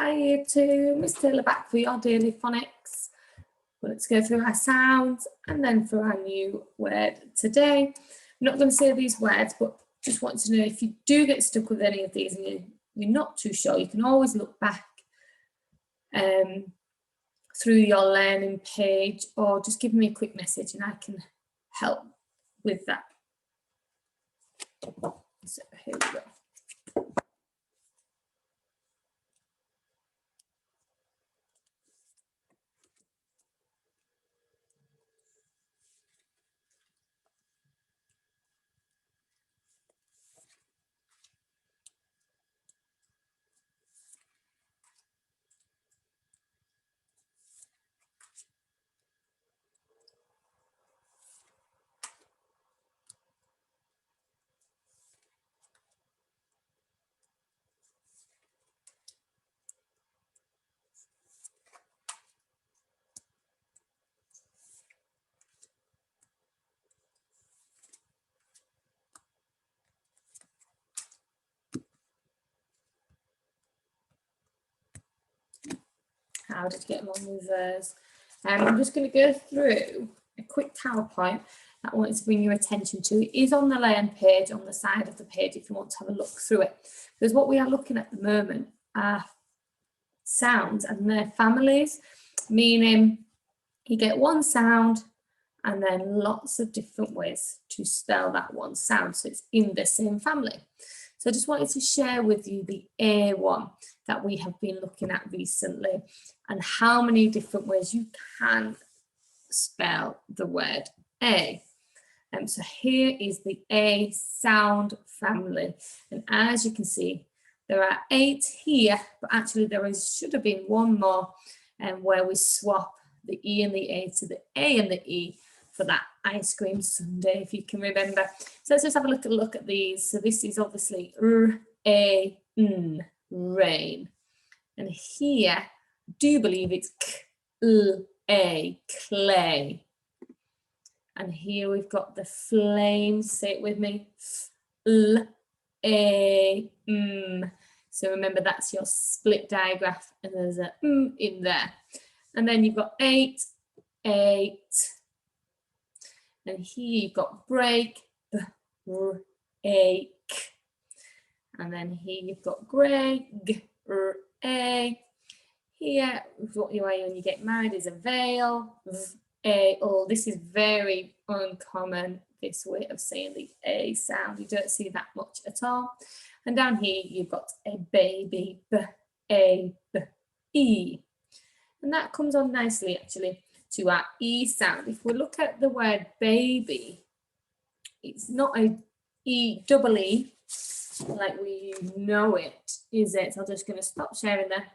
Hi Year 2, Miss Taylor back for your daily phonics. Well, let's go through our sounds and then through our new word today. I'm not going to say these words, but just want to know if you do get stuck with any of these and you're not too sure, you can always look back through your learning page or just give me a quick message and I can help with that. So here we go. How did you get along with those? I'm just going to go through a quick PowerPoint that I wanted to bring your attention to. It is on the learn page on the side of the page if you want to have a look through it. Because what we are looking at the moment are sounds and their families, meaning you get one sound and then lots of different ways to spell that one sound. So it's in the same family. So I just wanted to share with you the A one that we have been looking at recently and how many different ways you can spell the word A. So here is the A sound family. And as you can see, there are 8 here, but actually should have been one more where we swap the E and the A to the A and the E for that ice cream sundae, if you can remember. So let's just have a look at these. So this is obviously R, A, N, rain. And here, I do believe it's K, L, A, clay. And here we've got the flames. Say it with me. F, L, A, M. So remember that's your split digraph and there's a M in there. And then you've got 8, 8. And here you've got break, break. And then here you've got grey, A. Here, what you wear when you get married is a veil, A. Oh, this is very uncommon, this way of saying the A sound. You don't see that much at all. And down here, you've got a baby, B, E. And that comes on nicely, actually, to our E sound. If we look at the word baby, it's not a E, double E, like we know it, is it? So I'm just going to stop sharing there.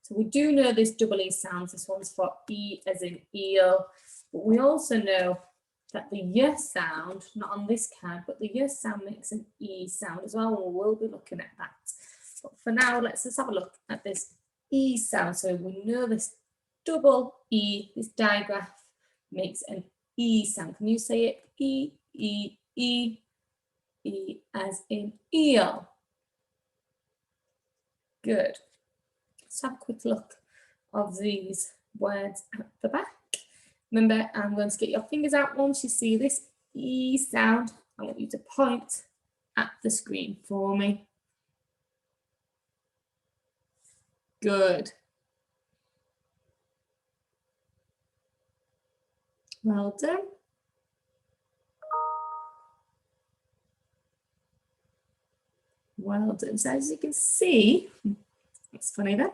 So we do know this double E sounds. This one's for E as in eel. But we also know that the Y sound, not on this card, but the Y sound makes an E sound as well. And we'll be looking at that. But for now, let's just have a look at this E sound. So we know this double E, this digraph makes an E sound. Can you say it? E, E, E, E as in eel. Good. Let's have a quick look of these words at the back. Remember, I'm going to get your fingers out once you see this E sound. I want you to point at the screen for me. Good. Well done. Well done. So as you can see, that's funny there.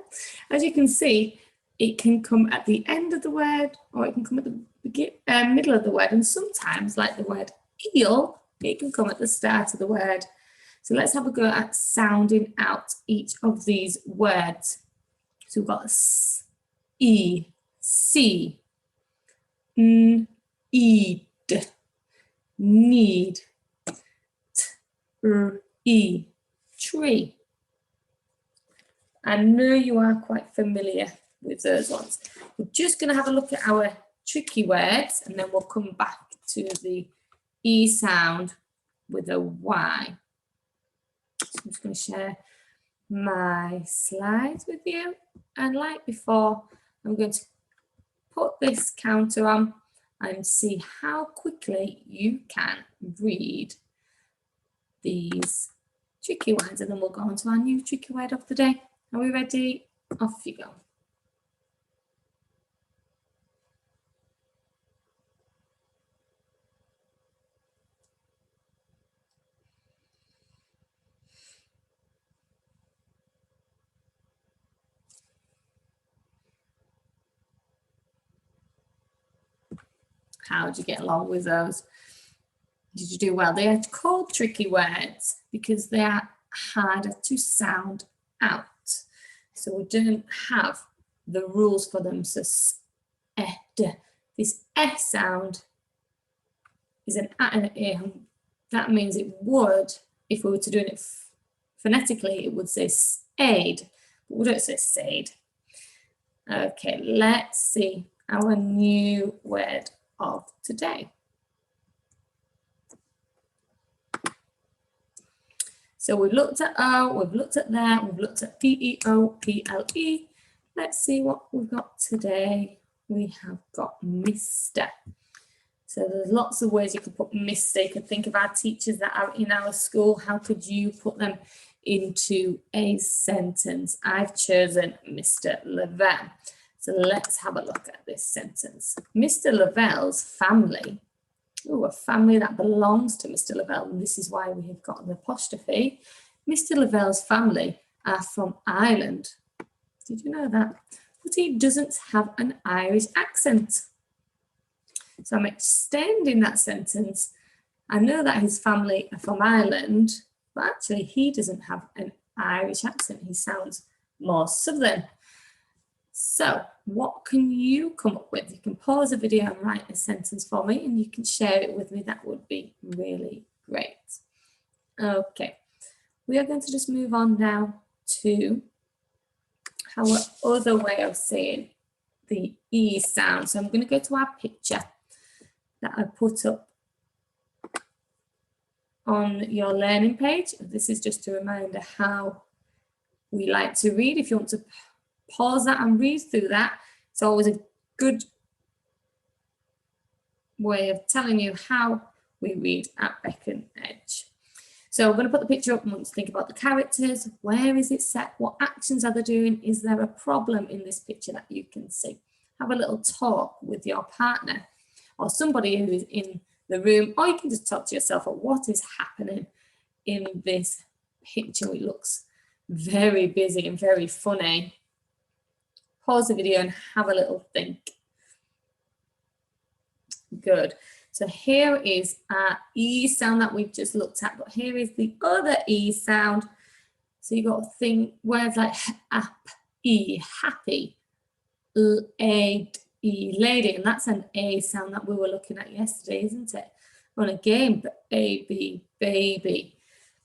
As you can see, it can come at the end of the word or it can come at the middle of the word. And sometimes, like the word eel, it can come at the start of the word. So let's have a go at sounding out each of these words. So we've got S, E, C, N, eed, need, T, R, E, tree. I know you are quite familiar with those ones. We're just going to have a look at our tricky words and then we'll come back to the E sound with a Y. So I'm just going to share my slides with you. And like before, I'm going to put this counter on and see how quickly you can read these tricky words, and then we'll go on to our new tricky word of the day. Are we ready? Off you go. How did you get along with those? Did you do well? They are called tricky words because they are harder to sound out. So we don't have the rules for them. So this S sound is an A and an A. That means it would, if we were to do it phonetically, it would say aid, but we don't say said. Okay, let's see our new word of today. So we've looked at O, we've looked at that, we've looked at P-E-O-P-L-E. Let's see what we've got today. We have got Mr. So there's lots of ways you could put Mr. You could think of our teachers that are in our school. How could you put them into a sentence? I've chosen Mr. Lavelle. So let's have a look at this sentence. Mr. Lavelle's family, a family that belongs to Mr. Lavelle, and this is why we have got an apostrophe. Mr. Lavelle's family are from Ireland. Did you know that? But he doesn't have an Irish accent. So I'm extending that sentence. I know that his family are from Ireland, but actually he doesn't have an Irish accent. He sounds more southern. So what can you come up with? You can pause the video and write a sentence for me, and you can share it with me. That would be really great. Okay, we are going to just move on now to our other way of saying the E sound. So I'm going to go to our picture that I put up on your learning page. This is just a reminder how we like to read. If you want to pause that and read through that, it's always a good way of telling you how we read at Beacon Edge. So we're going to put the picture up and want to think about the characters. Where is it set? What actions are they doing? Is there a problem in this picture that you can see? Have a little talk with your partner or somebody who is in the room, or you can just talk to yourself about what is happening in this picture. It looks very busy and very funny. Pause the video and have a little think. Good. So here is our E sound that we've just looked at, but here is the other E sound. So you've got to think words like ap, E, happy, aid, E, lady, and that's an A sound that we were looking at yesterday, isn't it? On a game, baby, baby.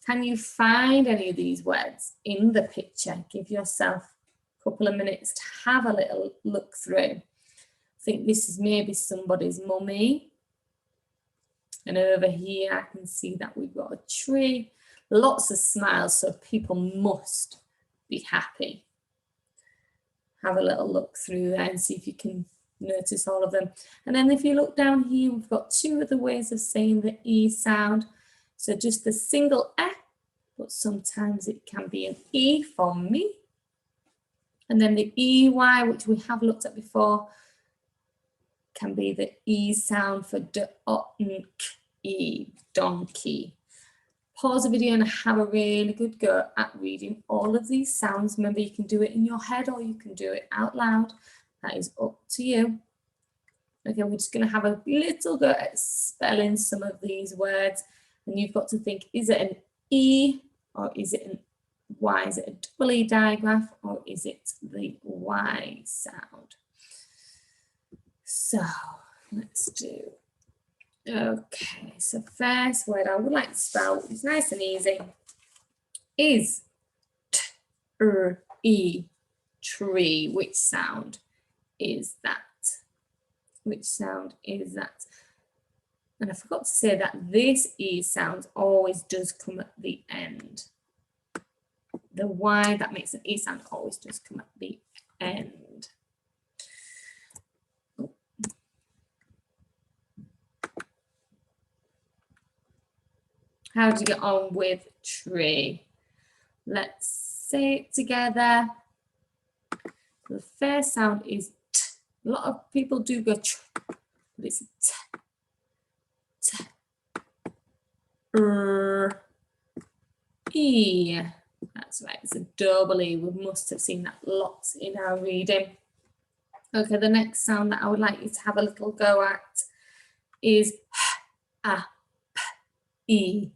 Can you find any of these words in the picture? Give yourself a couple of minutes to have a little look through. I think this is maybe somebody's mummy. And over here, I can see that we've got a tree, lots of smiles, so people must be happy. Have a little look through there and see if you can notice all of them. And then if you look down here, we've got two other ways of saying the E sound. So just the single F, but sometimes it can be an E for me. And then the EY, which we have looked at before, can be the E sound for donkey. Pause the video and have a really good go at reading all of these sounds. Remember, you can do it in your head or you can do it out loud. That is up to you. Okay, we're just going to have a little go at spelling some of these words. And you've got to think, is it an E or is it an Y? Is it a double E digraph or is it the Y sound? So let's do. Okay, so first word I would like to spell, it's nice and easy, is T-R-E, tree. Which sound is that? Which sound is that? And I forgot to say that this E sound always does come at the end. The Y that makes an E sound always does come at the end. How do you get on with tree? Let's say it together. The first sound is t. A lot of people do go tr, but it's t, t, e. That's right, it's a double E. We must have seen that lots in our reading. Okay, the next sound that I would like you to have a little go at is h, a, p, e.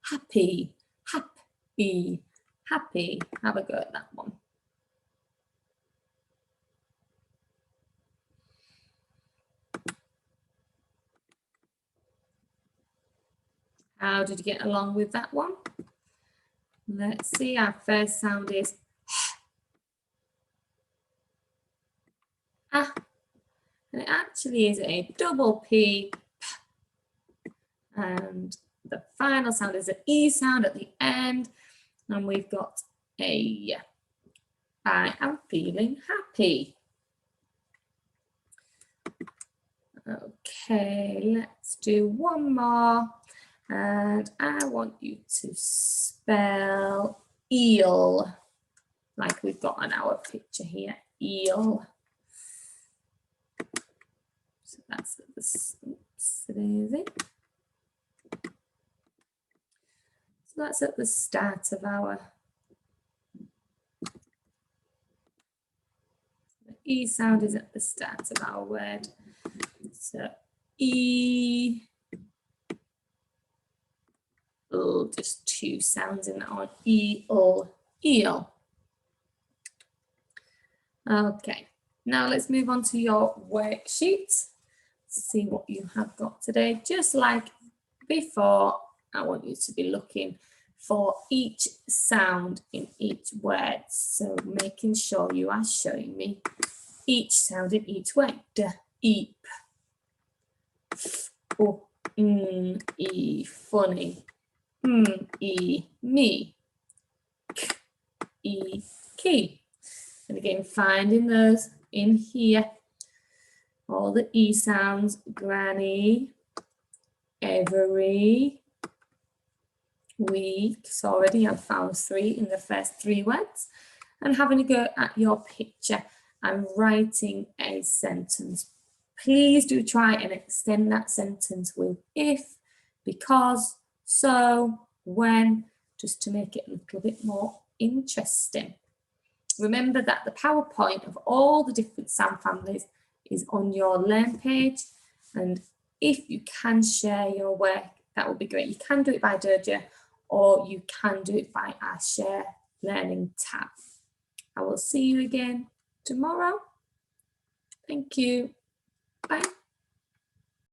Happy, happy, happy. Have a go at that one. How did you get along with that one? Let's see, our first sound is ah, and it actually is a double P, and the final sound is an E sound at the end, and we've got a I am feeling happy. Okay, let's do one more. And I want you to spell eel, like we've got on our picture here, eel. So that's at the, so that's at the start of our, the E sound is at the start of our word. So E, oh, just two sounds in that one, eel, eel. Okay, now let's move on to your worksheet. See what you have got today. Just like before, I want you to be looking for each sound in each word. So making sure you are showing me each sound in each word. D, eep, f, o, e, funny, e, me, k, e, key. And again, finding those in here. All the E sounds, granny, every, week. So already I've found 3 in the first 3 words. And having a go at your picture and writing a sentence. Please do try and extend that sentence with if, because, so, when, just to make it a little bit more interesting. Remember that the PowerPoint of all the different sound families is on your Learn page, and if you can share your work, that would be great. You can do it by Dojo, or you can do it by our Share Learning tab. I will see you again tomorrow. Thank you. Bye.